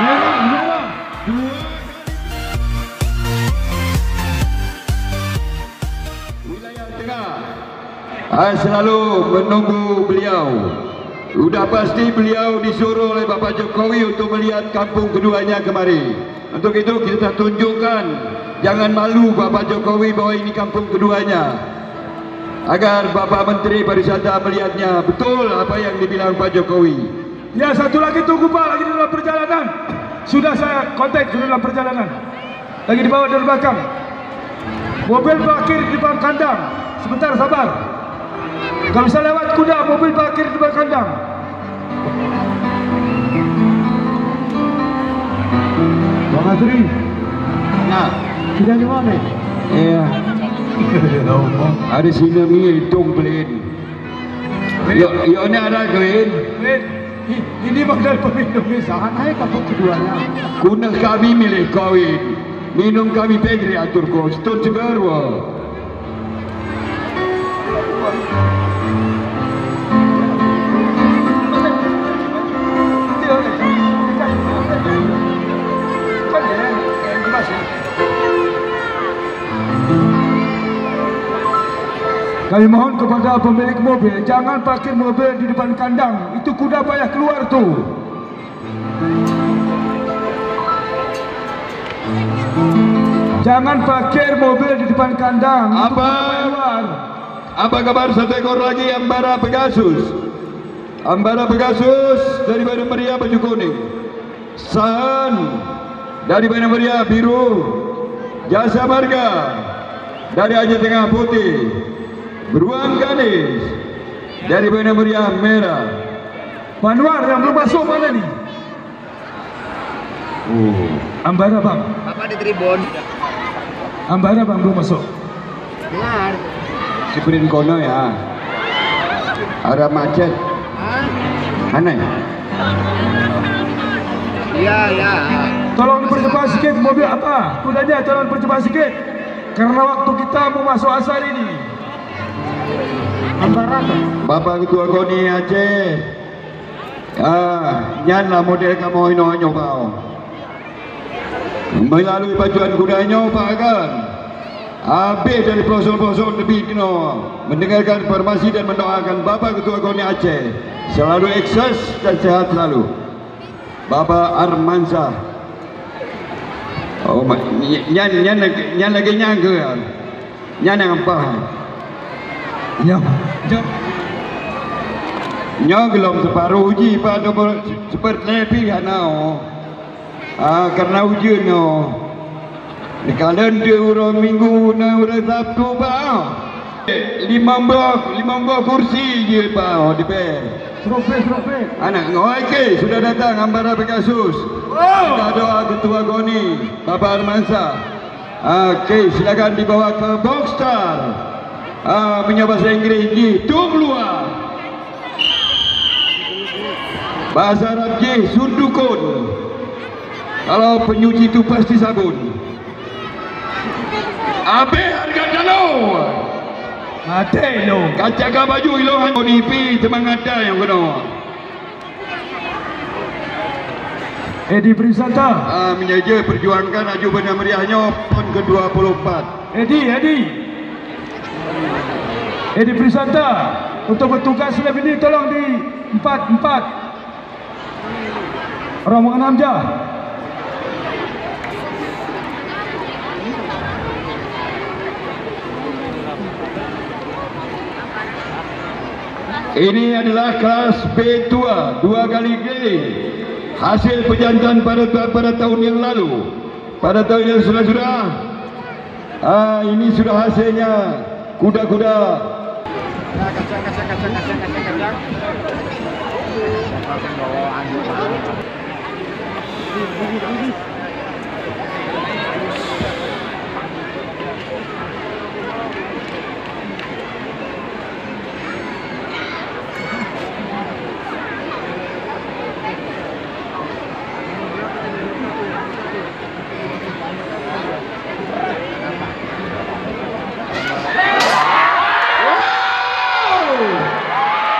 Merah dua. Wilayah Tengah selalu menunggu beliau. Sudah pasti beliau disuruh oleh Bapak Jokowi untuk melihat kampung keduanya kemari. Untuk itu kita tunjukkan, jangan malu Bapak Jokowi bahwa ini kampung keduanya, agar Bapak Menteri Pariwisata melihatnya betul apa yang dibilang Pak Jokowi. Ya, satu lagi tunggu Pak, lagi dalam perjalanan. Sudah saya kontak, sudah dalam perjalanan. Lagi dibawa dari belakang. Mobil parkir di depan kandang. Sebentar, sabar. Kalau bisa lewat kuda, mobil parkir di depan kandang. Bang Adri. Nah, Sudah di mana? iya. Ada sini hitung pelin. Yo ni ada pelin. Ini modal peminum misahan. Hai kampung keduanya. Kuna kami milih kawin. Minum kami pedri atur ko. Stun segarwa. Kami mohon kepada pemilik mobil, jangan parkir mobil di depan kandang. Itu kuda payah keluar tuh. Jangan parkir mobil di depan kandang. Itu kuda payah keluar. Apa kabar satu ekor lagi Ambara Pegasus? Ambara Pegasus dari Banda Meriah baju kuning. San dari Banda Meriah biru. Jasa Marga dari Aceh Tengah putih. Beruang Gadis dari Banda Meriah merah. Panwar yang belum masuk mana nih? Ambara bang. Bapak di tribun. Ambara bang belum masuk. Benar. Sprint kono ya. Ada macet. Hah? Mana ya? Iya, ya. Tolong dipercepat sikit mobil apa? Kudanya tolong percepat sikit. Karena waktu kita mau masuk asar ini. Ambara Bapak Ketua KONI Aceh. Nyan lah model kamu ino bau. Melalui pacuan kudanya Pak kan. Habis dari pelosok-pelosok lebih kena mendengarkan informasi dan mendoakan Bapak Ketua KONI Aceh selalu ekses dan sehat selalu. Bapak Armansyah. Oh, nyan lagi nyangka kan. Nyan yang apa? Nyam. Belum separuh uji pada seperti lebih anau. Karena ujian no. Di kalender orang minggu na orang Sabtu pak. 15 kursi je pak di PN. Seropek. Anak ngoike sudah datang Ambara Pegasus. Kita doa Ketua KONI Bapak Armansyah. Okey, silakan dibawa ke Boxstar. Punya bahasa Inggeris di Tung Luar. Bahasa Arab je Sundukun. Kalau penyuci itu pasti sabun. Abe harga dalo. Ada lo. Kaca baju ilohan ODP semangat dah yang kena. Edi Prisanta. Menjaga perjuangkan aju Banda Meriahnya PON ke-24. Edi Prisanta. Untuk bertugas lebih ini tolong di 44. Rombongan Hamzah. Ini adalah kelas B tua 2 kali G. Hasil perjanjian pada tahun yang lalu. Pada tahun yang sudah. Ini sudah hasilnya. Kuda-kuda. Kacang.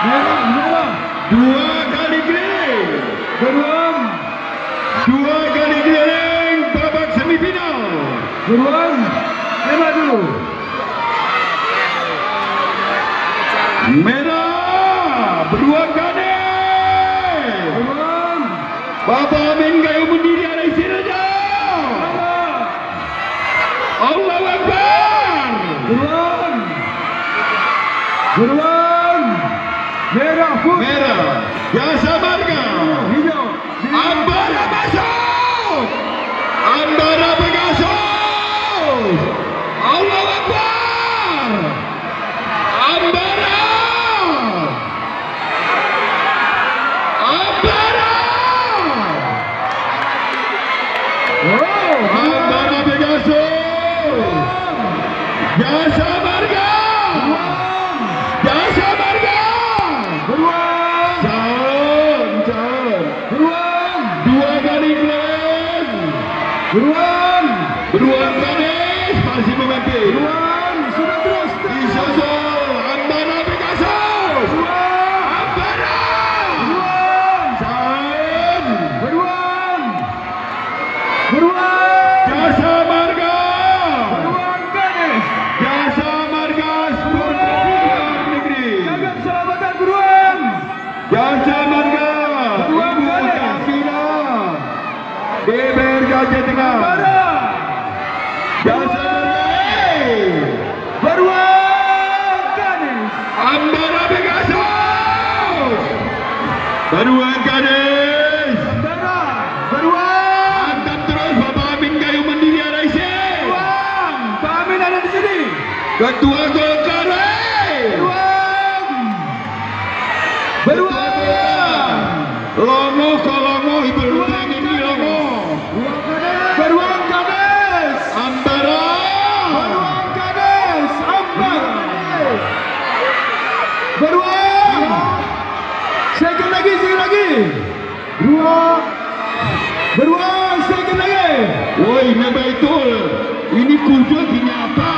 Merah. Beruang. Tembak dulu. Merah Beruang Ganes. Beruang. Bapa Amin Gayu berdiri ada isi raja. Allahu Akbar. Beruang. Beruang. Merah pun. Merah Jasa Marga. Hijau. Ambara masuk. Ambara Pegasus. Allahu Akbar. Ambara. Ambara. Oh. Ambara Pegasus. Jasa Marga. Jasa Marga. Beruang. Calon. Beruang. Dua kali Glenn. Beruang. Beruang Ganes masih memimpin. Beruang. Sudah terus. Disusul Ambara Pegasus. Beruang. Ambara. Beruang. Calon. Beruang. Beruang. Jasa Marga. Beruang Ganes. Jasa Marga Sport Negeri. Jaga keselamatan beruang. Jasa Marga. Beruang Ibu Ganes. Kafira. DBR Gajah Tengah. Ambara. Jasa Marga. Beruang Ganes. Ambara Pegasus. Beruang Ganes. Ambara. Beruang. Mantap terus Bapak Amin Gayu Mandiri RIC. Beruang. Pak Amin ada di sini. Ketua Golkar. Beruang. Beruang. Longo ke Longo Ibu Luteng ini Longo. Beruang Ganes. Ambara. Beruang Ganes. Ambara. Beruang. Sekali lagi, sekali lagi. Beruang. Beruang, sekali lagi. Woi, Mebetul. Ini kuda kini apa?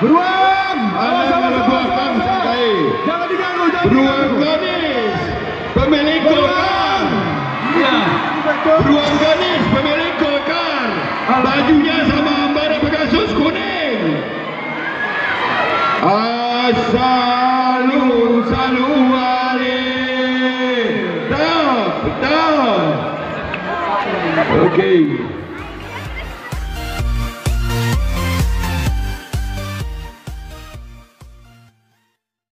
Beruang. Ada yang berbuatkan sangkai. Jangan diganggu, jangan Beruang diganggu. Ganes. Pemilik Golkar. Ya. Beruang Ganes. Pemilik Golkar. Bajunya sama Ambara Pegasus kuning. Salu wali. Down. Okey.